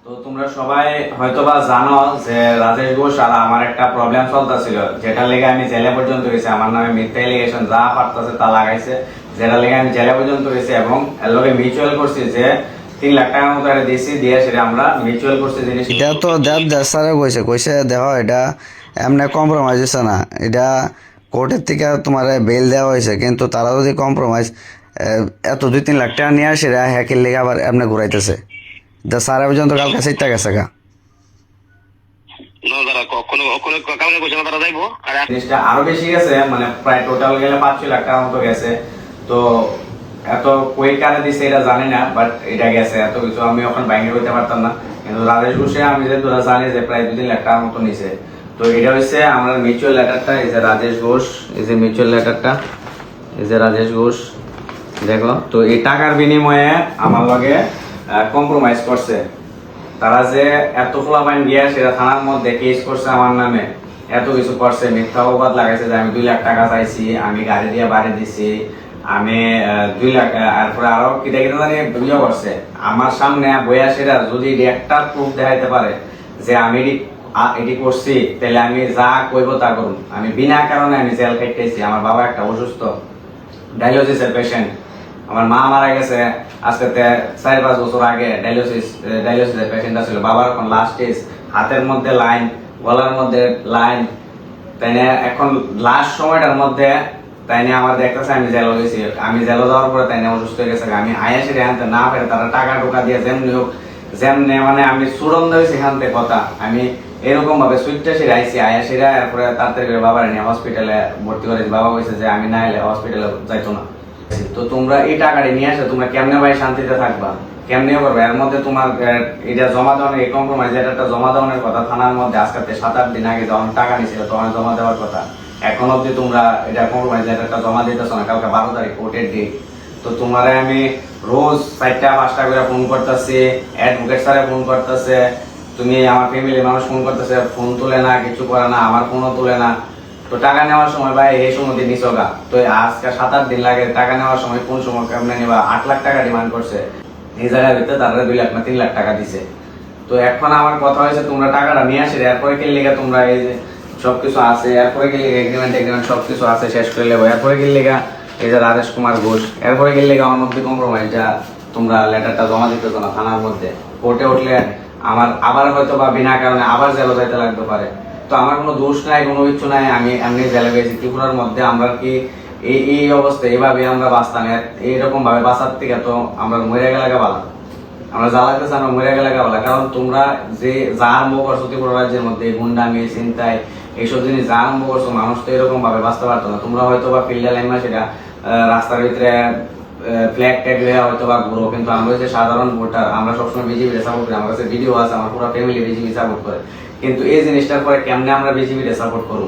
তো তোমরা সবাই হয়তোবা জানো যে রাজেশ ঘোষ আর আমার একটা প্রবলেম চলতেছিল, যেটা লেগে আমি জেলে পর্যন্ত গেছি। আমার নামে মিথ্যা এলিগেশন যা পারতেছে তা লাগাইছে, যেটা লেগে আমি জেলে পর্যন্ত গেছি এবং এর লগে মিউচুয়াল করছি যে 3 লাখ টাকার মতো এটা দিয়েছি, দিয়ে সেটা আমরা মিউচুয়াল করছি জিনিস। এটা তো দেব স্যারে কইছে কইছে দেখো এটা এমনি কম্প্রোমাইজ হচ্ছে না, এটা কোর্টের থেকে তোমার বেল দেওয়া হয়েছে, কিন্তু তারা যদি কম্প্রোমাইজ এত 2-3 লাখ টাকা নিয়ে আসে হ্যাকের লেগে আবার এমনি ঘুরাইতেছে। স্যার পর্যন্ত কালকে সেটা গেছে গা। না তারা কখনো কখনো কালকে কইছে না তারা যাইবো আর জিনিসটা আরো বেশি গেছে, মানে প্রায় টোটাল গেলে 5-6 লাখ টাকার মতো গেছে। তো এত কই কানে দিছে এটা জানি না, বাট এটা গেছে। এত কিছু আমি এখন বাইরে হইতে পারতাম না, কিন্তু রাজেশ ঘোষে আমি যে তোরা জানি যে প্রায় 2-3 লাখ টাকার মতো নিছে। তো এটা হচ্ছে আমরা মিউচুয়াল লেটারটা, এই যে রাজেশ ঘোষ, এই যে মিউচুয়াল লেটারটা, এই যে রাজেশ ঘোষ, দেখো। তো এই টাকার বিনিময়ে আমার লগে কম্প্রোমাইজ করছে তারা, যে এত ফলাফাইন গিয়া সেটা থানার মধ্যে কেস করছে আমার নামে, এত কিছু করছে, মিথ্যা অপবাদ লাগাইছে যে আমি 2 লাখ টাকা চাইছি, আমি গাড়ি দিয়ে বাড়ি দিছি, আমি 2 লাখ, তারপরে আরো কিটা কিটা জানি বিয়ে করছে আমার সামনে বইয়া। সেটা যদি একটা প্রুফ দেখাইতে পারে যে আমি এটি করছি, তাহলে আমি যা কইব তা করুন। আমি বিনা কারণে আমি জেল খাইতেছি। আমার বাবা একটা অসুস্থ ডায়ালিসিসের পেশেন্ট, আমার মা মারা গেছে আজকে 4-5 বছর আগে। ডায়ালিসিসের পেশেন্ট ছিল, বাবার এখন লাস্ট স্টেজ, হাতের মধ্যে লাইন, গলার মধ্যে লাইন। তাই না এখন লাস্ট সময়টার মধ্যে তাই না আমার দেখতেছে আমি জেল গেছি। আমি জেল যাওয়ার পরে তাই না অসুস্থ হয়ে গেছে। আমি আয়াসে আনতে না পেরে তারা টাকা টোকা দিয়ে যেমনি হোক যেমনি, মানে আমি চূড়ান্ত হয়েছি এখান থেকে কথা। আমি এরকম ভাবে সুইটটা সেরে আইসি আয়াসিরা, এরপরে তাড়াতাড়ি করে বাবার নিয়ে হসপিটালে ভর্তি করেছি। বাবা বলছে যে আমি না এলে হসপিটালে যাইতো না। তো তোমরা এই টাকাটা নিয়ে আসে তোমরা কেমনে ভাই শান্তিতে থাকবা, কেমনে করবে? এর মধ্যে তোমার এটা জমা দেওয়ার, এই কম্প্রোমাইজ এটা জমা দেওয়ার কথা থানার মধ্যে আজকে 7-8 দিন আগে যখন টাকা নিয়েছিল তখন জমা দেওয়ার কথা। এখন অব্দি তোমরা এটা কম্প্রোমাইজ লেটারটা জমা দিতেছ না। কালকে 12 তারিখ কোর্টের ডেট। তো তোমারে আমি রোজ 4টা-5টা করে ফোন করতেছি, অ্যাডভোকেট স্যারে ফোন করতেছে, তুমি আমার ফ্যামিলির মানুষ ফোন করতেছে, ফোন তুলে না, কিছু করে না, আমার ফোনও তুলে না। তো টাকা নেওয়ার সময় ভাই এই সময় নিছো গা। তো আজকে 7-8 দিন লাগে টাকা নেওয়ার সময়, কোন সময় কেমনে নেবা? 8 লাখ টাকা ডিমান্ড করছে এই জায়গার ভিতরে, তারা 2 লাখ না 3 লাখ টাকা দিছে। তো এখন আমার কথা হয়েছে তোমরা টাকাটা নিয়ে আসে, এরপরে কি লেগে তোমরা এই যে সবকিছু আছে, এরপরে কি লেগে এগ্রিমেন্ট সবকিছু আছে শেষ করে নেবো, এরপরে কি লেগে এই যে রাজেশ কুমার ঘোষ, এরপরে কি লেগে আমার মধ্যে কম্প্রোমাইজ যা তোমরা লেটারটা জমা দিতে না থানার মধ্যে। কোর্টে উঠলে আমার আবার হয়তো বা বিনা কারণে আবার জেলে যাইতে লাগতে পারে। তো আমার কোনো দোষ নাই, কোনো কিছু নাই, আমি এমনি জেলে গেছি। ত্রিপুরার মধ্যে আমরা কি এই এই অবস্থা এইভাবে আমরা বাঁচতাম? এইরকম ভাবে বাঁচার থেকে তো আমরা মরে গেলে ভালো। আমরা জ্বালাইতেছি, আমরা মরে গেলে ভালো। কারণ তোমরা যে যা আরম্ভ করছো ত্রিপুরা রাজ্যের মধ্যে গুন্ডামি, চিন্তায়, এইসব জিনিস যা আরম্ভ করছো, মানুষ তো এরকম ভাবে বাঁচতে পারতো না। তোমরা হয়তো বা ফিল্ডে লাইমা সেটা রাস্তার ভিতরে ফ্ল্যাগ ট্যাগ হয়ে হয়তো বা ঘুরো, কিন্তু আমরা হচ্ছে সাধারণ ভোটার, আমরা সবসময় বিজেপিকে সাপোর্ট করি। আমার কাছে ভিডিও আছে, আমার পুরো ফ্যামিলি বিজেপি সাপোর্ট করে। কিন্তু এই জিনিসটার পরে কেমনে আমরা বিজেপিকে সাপোর্ট করব?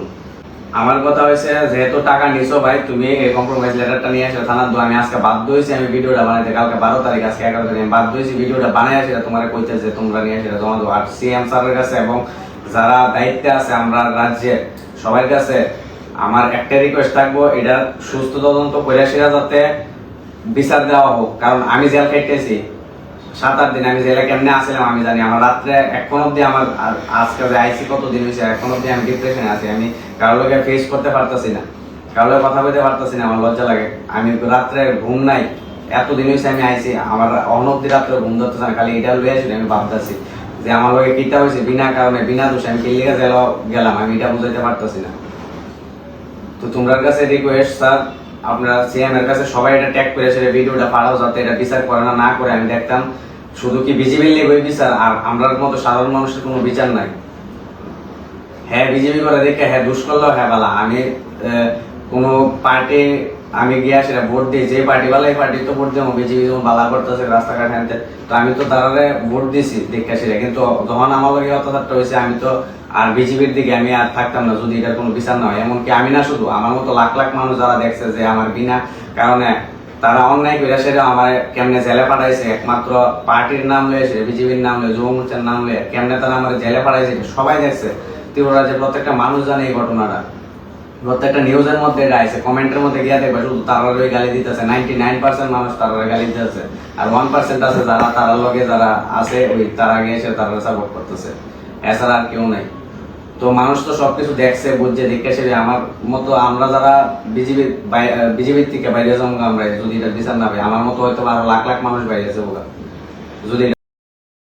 আমার কথা হয়েছে যেহেতু টাকা নিছো ভাই, তুমি এই কম্প্রোমাইজ লেটারটা নিয়ে আসলে থানার আমি আজকে বাধ্য হয়েছি আমি ভিডিওটা বানাইতে। কালকে 12 তারিখ, আজকে 11 তারিখ, আমি বাধ্য হয়েছি ভিডিওটা বানাই আসি তোমার কইতে যে তোমরা নিয়ে আসলে জমা দেবো। আর সিএম স্যারের কাছে এবং যারা দায়িত্বে আছে আমরা রাজ্যে সবার কাছে আমার একটা রিকোয়েস্ট থাকবো, এটা সুস্থ তদন্ত করে সেটা যাতে বিচার দেওয়া হোক। কারণ আমি জেল খাইতেছি 7-8 দিন, আমি জেলে কেমনে আসছিলাম আমি জানি। আমার রাত্রে এখন অব্দি আমার আজকে আইসি কতদিন হয়েছে, এখন অব্দি আমি ডিপ্রেশনে আছি। আমি কারোর লোকে ফেস করতে পারতেছি না, কারোর লোকে কথা বলতে পারতেছি না, আমার লজ্জা লাগে। আমি রাত্রে ঘুম নাই, এতদিন হয়েছে আমি আইসি, আমার অনব্দি রাত্রে ঘুম ধরতেছে না। খালি এটা লয়ে আসলে আমি ভাবতেছি যে আমার লোকে কিটা হয়েছে বিনা কারণে, বিনা দোষে আমি কিল্লিগা জেল গেলাম, আমি এটা বুঝাইতে পারতেছি না। তো তোমার কাছে রিকোয়েস্ট স্যার, আপনারা সিএম এর কাছে সবাই এটা ট্যাগ করে সেটা ভিডিওটা পাঠাও, যাতে এটা বিচার করে না করে। আমি দেখতাম শুধু কি বিজেপি লেগে বিচার, আর আমরা মতো সাধারণ মানুষের কোনো বিচার নাই। হ্যাঁ বিজেপি করে দেখে হ্যাঁ দুষ করলেও হ্যাঁ বালা। আমি কোনো পার্টি আমি গিয়া সেটা ভোট দিই, যে পার্টি বালা এই পার্টি তো ভোট দেবো। বিজেপি যখন বালা করতেছে রাস্তাঘাট হ্যানতে, তো আমি তো তারারে ভোট দিছি দেখে সেটা। কিন্তু যখন আমার লগে অত্যাচারটা হয়েছে, আমি তো আর বিজেপির দিকে আমি আর থাকতাম না যদি এটার কোনো বিচার না হয়। এমনকি আমি না, শুধু আমার মতো লাখ লাখ মানুষ যারা দেখছে যে আমার বিনা কারণে তারা অন্যায় করে সেটা আমার কেমনে জেলে পাঠাইছে, একমাত্র পার্টির নাম লয়েছে, বিজেপির নাম লয়ে, যুব মোর্চার নাম লয়ে কেমনে তারা আমার জেলে পাঠাইছে সবাই দেখছে। ত্রিপুরা রাজ্যের প্রত্যেকটা মানুষ জানে এই ঘটনাটা, প্রত্যেকটা নিউজের মধ্যে এটা আছে। কমেন্টের মধ্যে গিয়ে দেখবে শুধু তারা গালি দিতেছে, 99% মানুষ তারা গালি দিতেছে। আর 1% আছে যারা তার লগে যারা আছে ওই তার আগে এসে তারা সাপোর্ট করতেছে, এছাড়া আর কেউ নাই। তো মানুষ তো সবকিছু দেখছে বুঝছে দেখে সে আমার মতো আমরা যারা বিজেপির থেকে বাইরে যাবো আমরা যদি এটা বিচার না পাই, আমার মতো হয়তো আরো লাখ লাখ মানুষ বাইরে যাবো যদি